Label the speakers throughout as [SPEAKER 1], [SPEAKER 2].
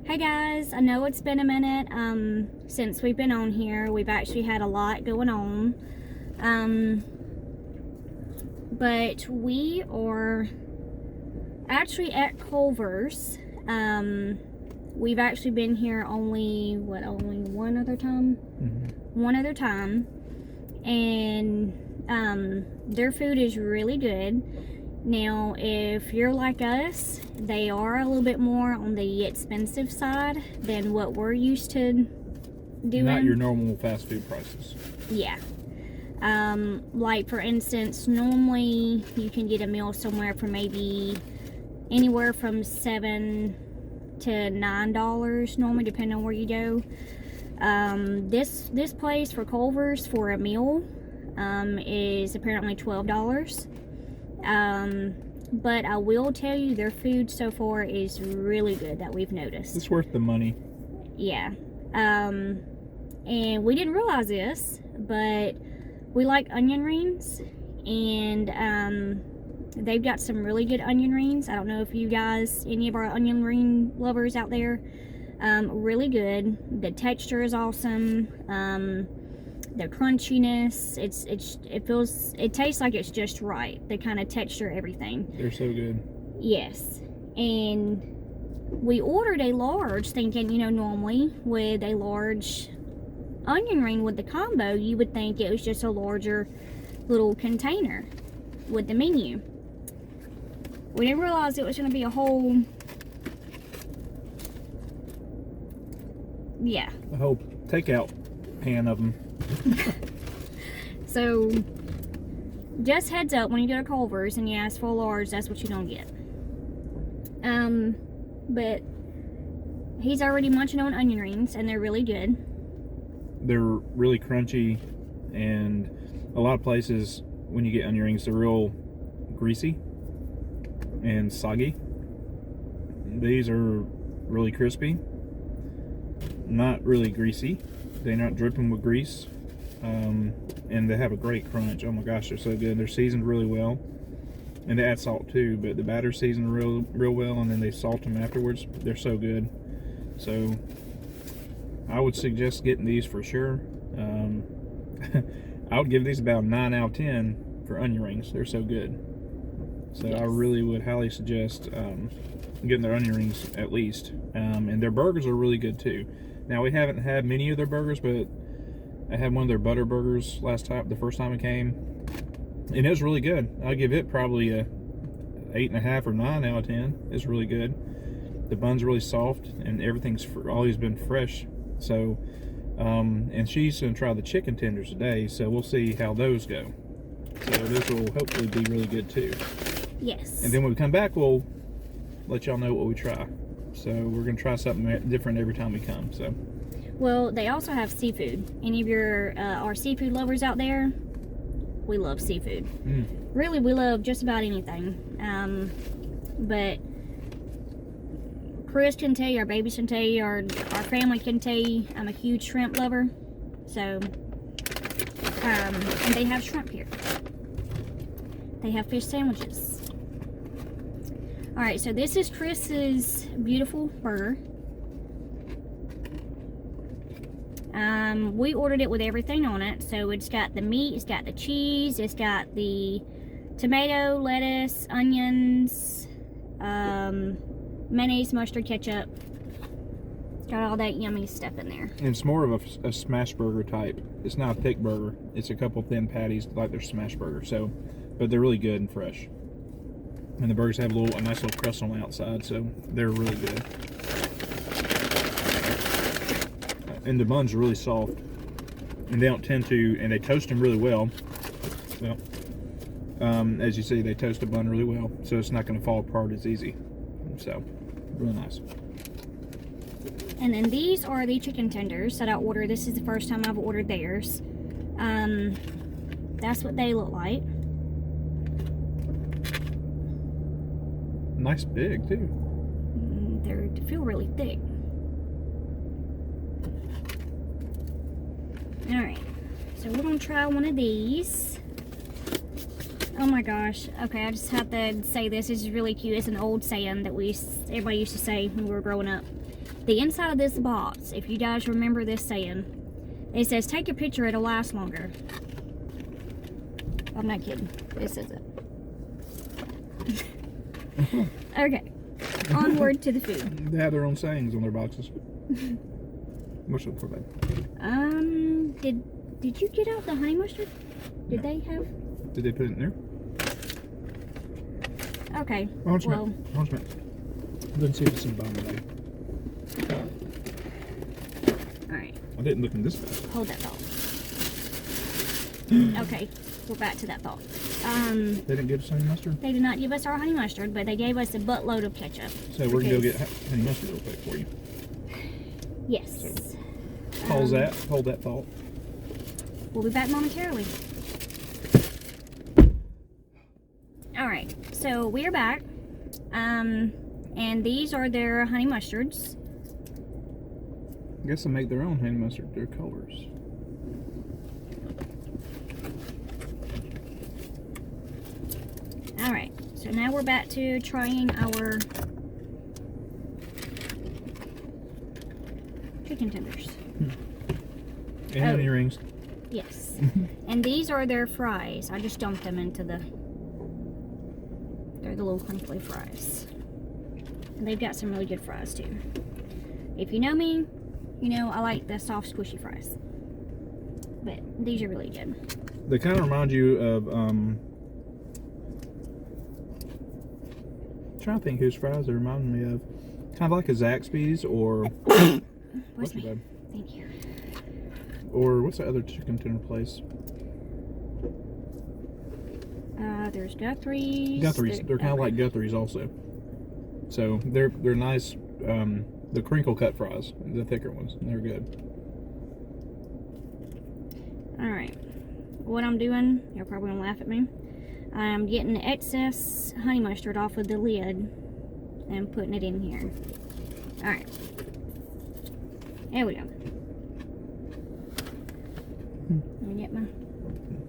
[SPEAKER 1] Hey guys, I know it's been a minute since we've been on here. We've actually had a lot going on. But we are actually at Culver's. We've actually been here only one other time? One other time. And their food is really good. Now, if you're like us, they are a little bit more on the expensive side than what we're used to doing.
[SPEAKER 2] Not your normal fast food prices.
[SPEAKER 1] Yeah. Like for instance, normally you can get a meal somewhere for maybe anywhere from $7 to $9 normally, depending on where you go. This place for Culver's for a meal is apparently $12. But I will tell you, their food so far is really good that we've noticed.
[SPEAKER 2] It's worth the money.
[SPEAKER 1] Yeah. And we didn't realize this, but we like onion rings, and they've got some really good onion rings. I don't know if you guys, any of our onion ring lovers out there, really good. The texture is awesome. The crunchiness, it tastes like it's just right. The kind of texture, everything.
[SPEAKER 2] They're so good.
[SPEAKER 1] Yes. And we ordered a large, thinking, normally with a large onion ring with the combo, you would think it was just a larger little container with the menu. We didn't realize it was going to be a whole,
[SPEAKER 2] a whole takeout pan of them.
[SPEAKER 1] So, just heads up, when you go to Culver's and you ask for a large, that's what you're gonna get. But he's already munching on onion rings, and they're really good.
[SPEAKER 2] They're really crunchy, and a lot of places, when you get onion rings, they're real greasy and soggy. These are really crispy, not really greasy. They're not dripping with grease. And they have a great crunch. Oh my gosh, they're so good. They're seasoned really well, and they add salt too, but the batter's seasoned real well, and then they salt them afterwards. They're so good. So I would suggest getting these for sure. I would give these about 9 out of 10 for onion rings. They're so good. So yes. I really would highly suggest getting their onion rings at least. And their burgers are really good too. Now, we haven't had many of their burgers, but I had one of their butter burgers the first time it came, and it was really good. I'll give it probably a 8.5 or 9 out of 10. It's really good. The bun's really soft, and everything's always been fresh. So, and she's gonna try the chicken tenders today, so we'll see how those go. So those will hopefully be really good too.
[SPEAKER 1] Yes.
[SPEAKER 2] And then when we come back, we'll let y'all know what we try. So we're gonna try something different every time we come. So.
[SPEAKER 1] Well, they also have seafood. Any of our seafood lovers out there, we love seafood. Really, we love just about anything. But Chris can tell you, our babies can tell you, our family can tell you, I'm a huge shrimp lover. So, and they have shrimp here. They have fish sandwiches. Alright, so this is Chris's beautiful burger. We ordered it with everything on it. So it's got the meat, it's got the cheese, it's got the tomato, lettuce, onions, mayonnaise, mustard, ketchup. It's got all that yummy stuff in there.
[SPEAKER 2] And it's more of a smash burger type. It's not a thick burger. It's a couple thin patties like their smash burger. So, but they're really good and fresh. And the burgers have a nice little crust on the outside, so they're really good. And the buns are really soft, and they don't tend to, and they toast them really well. Well, as you see, they toast a bun really well, so it's not going to fall apart as easy. So, really nice.
[SPEAKER 1] And then these are the chicken tenders that I ordered. This is the first time I've ordered theirs. That's what they look like.
[SPEAKER 2] Nice big too.
[SPEAKER 1] They feel really thick. Alright, so we're going to try one of these. Oh my gosh. Okay, I just have to say this. This is really cute. It's an old saying that everybody used to say when we were growing up. The inside of this box, if you guys remember this saying, it says take a picture, it'll last longer. I'm not kidding. This is it. Okay. Onward to the food.
[SPEAKER 2] They have their own sayings on their boxes. What's up for that?
[SPEAKER 1] Did you get out the honey mustard? Did they have?
[SPEAKER 2] Did they put it in there?
[SPEAKER 1] Okay.
[SPEAKER 2] Well, let's see if it's in the bottom of the bag.
[SPEAKER 1] Alright.
[SPEAKER 2] I didn't look in this bag.
[SPEAKER 1] Hold that thought. Okay. We're back to that thought.
[SPEAKER 2] They didn't give us honey mustard?
[SPEAKER 1] They did not give us our honey mustard, but they gave us a buttload of ketchup.
[SPEAKER 2] So we're going to go get honey mustard real quick for you.
[SPEAKER 1] Yes.
[SPEAKER 2] So, hold that thought.
[SPEAKER 1] We'll be back momentarily. Alright, so we're back. And these are their honey mustards.
[SPEAKER 2] I guess they make their own honey mustard, their colors.
[SPEAKER 1] Alright, so now we're back to trying our chicken tenders.
[SPEAKER 2] And onion rings.
[SPEAKER 1] Yes. And these are their fries. I just dumped them into they're the little crinkly fries. And they've got some really good fries too. If you know me, you know I like the soft squishy fries. But these are really good.
[SPEAKER 2] They kind of remind you of, I'm trying to think whose fries they remind me of. Kind of like a Zaxby's or...
[SPEAKER 1] Bless me. Thank you.
[SPEAKER 2] Or what's the other chicken tender place?
[SPEAKER 1] There's Guthrie's.
[SPEAKER 2] They're kind of like Guthrie's also. So they're nice. The crinkle cut fries, the thicker ones, they're good.
[SPEAKER 1] All right. What I'm doing, you're probably gonna laugh at me. I'm getting the excess honey mustard off of the lid and putting it in here. All right. There we go. Let me get my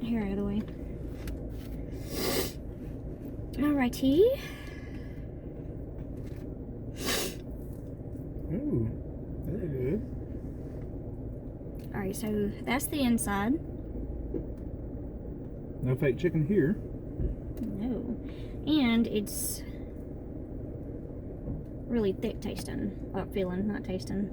[SPEAKER 1] hair out of the way. Alrighty.
[SPEAKER 2] Ooh, very good.
[SPEAKER 1] Alright, so that's the inside.
[SPEAKER 2] No fake chicken here.
[SPEAKER 1] No. And it's really thick tasting. Or feeling, not tasting.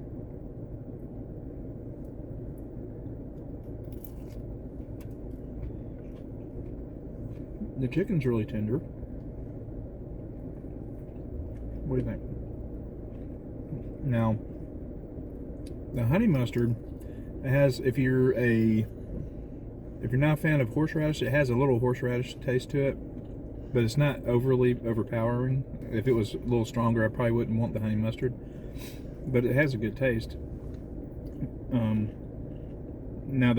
[SPEAKER 2] The chicken's really tender. What do you think? Now, the honey mustard, it has, if you're not a fan of horseradish, it has a little horseradish taste to it, but it's not overly overpowering. If it was a little stronger, I probably wouldn't want the honey mustard, but it has a good taste. Now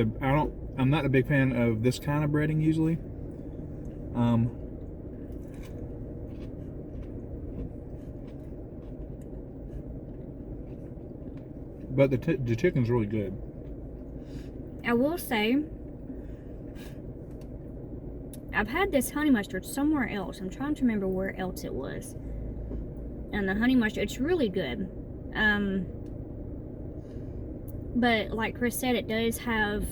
[SPEAKER 2] I'm not a big fan of this kind of breading usually. But the chicken's really good.
[SPEAKER 1] I will say, I've had this honey mustard somewhere else. I'm trying to remember where else it was. And the honey mustard, it's really good. But like Chris said, it does have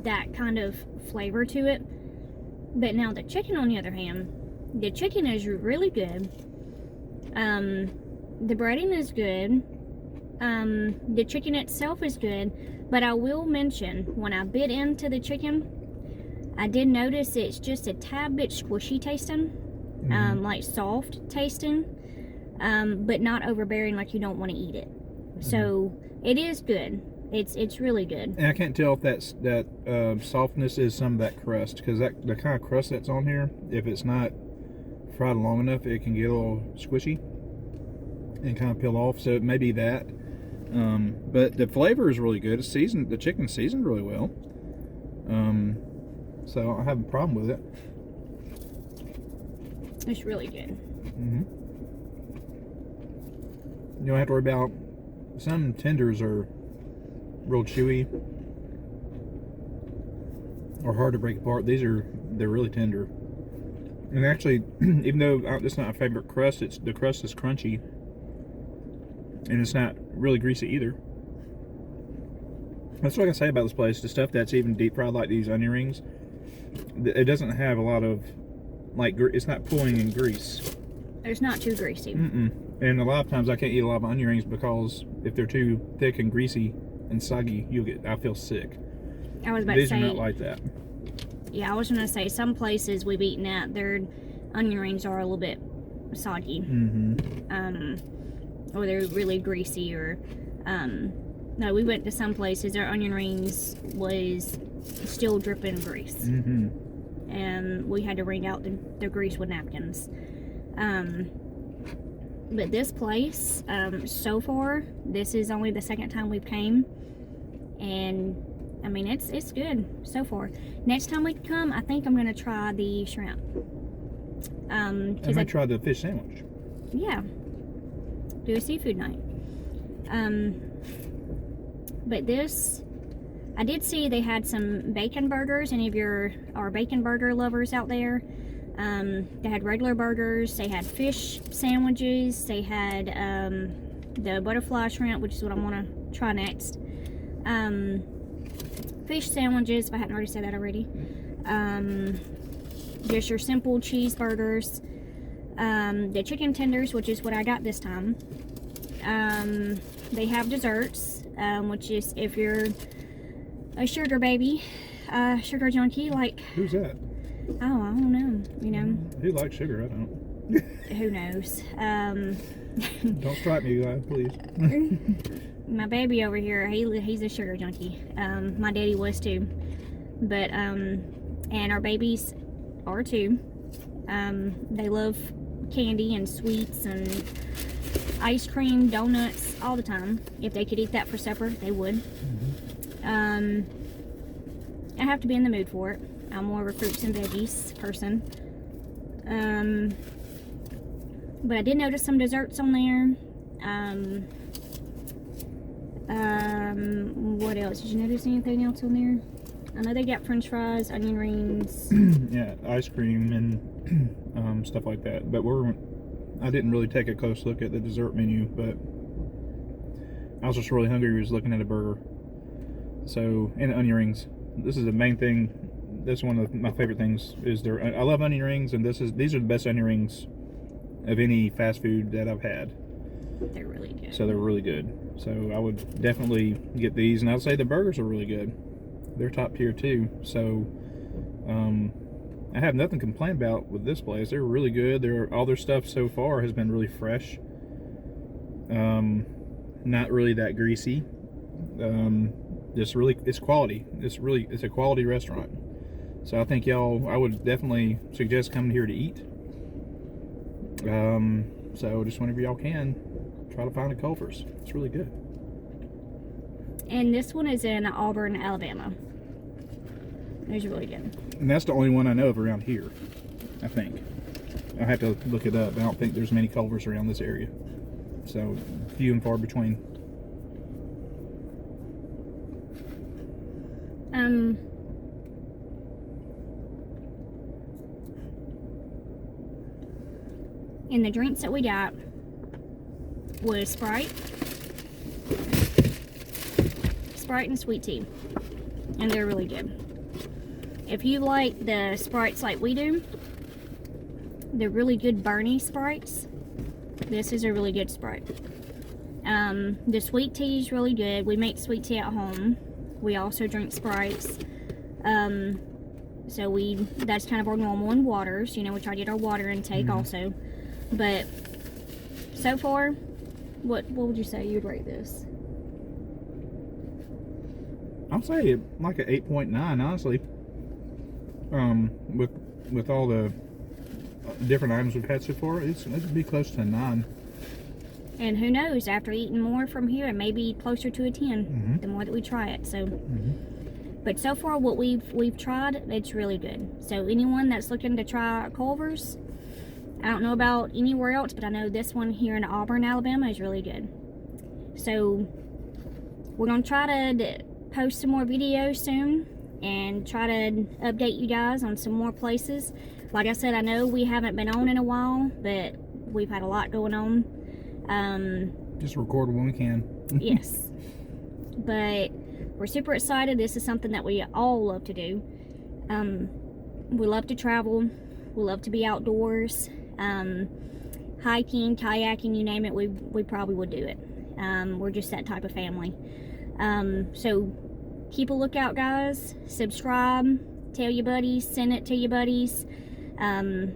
[SPEAKER 1] that kind of flavor to it. But now the chicken, on the other hand, the chicken is really good. The breading is good. The chicken itself is good. But I will mention, when I bit into the chicken, I did notice it's just a tad bit squishy tasting. Like soft tasting. But not overbearing, like you don't want to eat it. So it is good. It's really good.
[SPEAKER 2] And I can't tell if that softness is some of that crust, because the kind of crust that's on here, if it's not fried long enough, it can get a little squishy and kind of peel off. So it may be that. But the flavor is really good. It's seasoned. The chicken's seasoned really well. So I don't have a problem with it.
[SPEAKER 1] It's really good.
[SPEAKER 2] You don't have to worry about, some tenders are real chewy or hard to break apart. They're really tender. And actually, even though it's not my favorite crust, the crust is crunchy. and it's not really greasy either. That's what I can say about this place. The stuff that's even deep fried, like these onion rings, it doesn't have a lot of, like, it's not pulling in grease.
[SPEAKER 1] It's not too greasy.
[SPEAKER 2] And a lot of times I can't eat a lot of onion rings because if they're too thick and greasy and soggy, I feel sick.
[SPEAKER 1] I was about to say,
[SPEAKER 2] these are not like that.
[SPEAKER 1] Yeah, I was gonna say some places we've eaten at, their onion rings are a little bit soggy, or they're really greasy, or no, we went to some places their onion rings was still dripping grease, and we had to wring out the grease with napkins. But this place, so far, this is only the second time we've came, and I mean it's good so far. Next time we come, I think I'm gonna try the shrimp.
[SPEAKER 2] I might try the fish sandwich.
[SPEAKER 1] Yeah, do a seafood night. But this, I did see they had some bacon burgers. Any of your bacon burger lovers out there? They had regular burgers. They had fish sandwiches. They had the butterfly shrimp, which is what I want to try next. Fish sandwiches, if I hadn't already said that already. Just your simple cheeseburgers. The chicken tenders, which is what I got this time. They have desserts, which is if you're a sugar baby, sugar junkie, like...
[SPEAKER 2] Who's that?
[SPEAKER 1] Oh, I don't know, you know.
[SPEAKER 2] Who likes sugar? I don't.
[SPEAKER 1] Who knows?
[SPEAKER 2] Don't strike me, guys, please.
[SPEAKER 1] My baby over here, he's a sugar junkie. My daddy was too. But, and our babies are too. They love candy and sweets and ice cream, donuts, all the time. If they could eat that for supper, they would. I have to be in the mood for it. I'm more of a fruits and veggies person. But I did notice some desserts on there. What else? Did you notice anything else on there? I know they got french fries, onion rings.
[SPEAKER 2] Yeah, ice cream and stuff like that. But I didn't really take a close look at the dessert menu, but I was just really hungry. I was looking at a burger. So, and onion rings. This is the main thing. That's one of my favorite things. I love onion rings, and these are the best onion rings of any fast food that I've had.
[SPEAKER 1] They're really good.
[SPEAKER 2] So they're really good. So I would definitely get these, and I'd say the burgers are really good. They're top tier too. So I have nothing to complain about with this place. They're really good. All their stuff so far has been really fresh. Not really that greasy. It's quality. It's a quality restaurant. So I think I would definitely suggest coming here to eat. So just whenever y'all can, try to find a Culver's. It's really good.
[SPEAKER 1] And this one is in Auburn, Alabama. It's really good.
[SPEAKER 2] And that's the only one I know of around here, I think. I have to look it up. I don't think there's many Culver's around this area. So few and far between.
[SPEAKER 1] And the drinks that we got was Sprite and sweet tea, and they're really good. If you like the Sprites like we do, they're really good Bernie Sprites. This is a really good Sprite. The sweet tea is really good. We make sweet tea at home. We also drink Sprites. So that's kind of our normal in waters. You know, we try to get our water intake also. But so far, what would you say you'd rate this?
[SPEAKER 2] I'll say like an 8.9, honestly. With all the different items we've had so far, it'd be close to a 9.
[SPEAKER 1] And who knows, after eating more from here, it may be closer to a 10. The more that we try it. So, but so far, what we've tried, it's really good. So anyone that's looking to try Culver's, I don't know about anywhere else, but I know this one here in Auburn, Alabama is really good. So we're going to try to post some more videos soon and try to update you guys on some more places. Like I said, I know we haven't been on in a while, but we've had a lot going on.
[SPEAKER 2] Just record when we can.
[SPEAKER 1] Yes. But we're super excited. This is something that we all love to do. We love to travel. We love to be outdoors. Hiking, kayaking, you name it, we probably would do it. We're just that type of family. So keep a lookout, guys. Subscribe, tell your buddies, send it to your buddies. And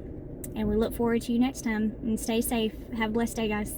[SPEAKER 1] we look forward to you next time. And stay safe. Have a blessed day, guys.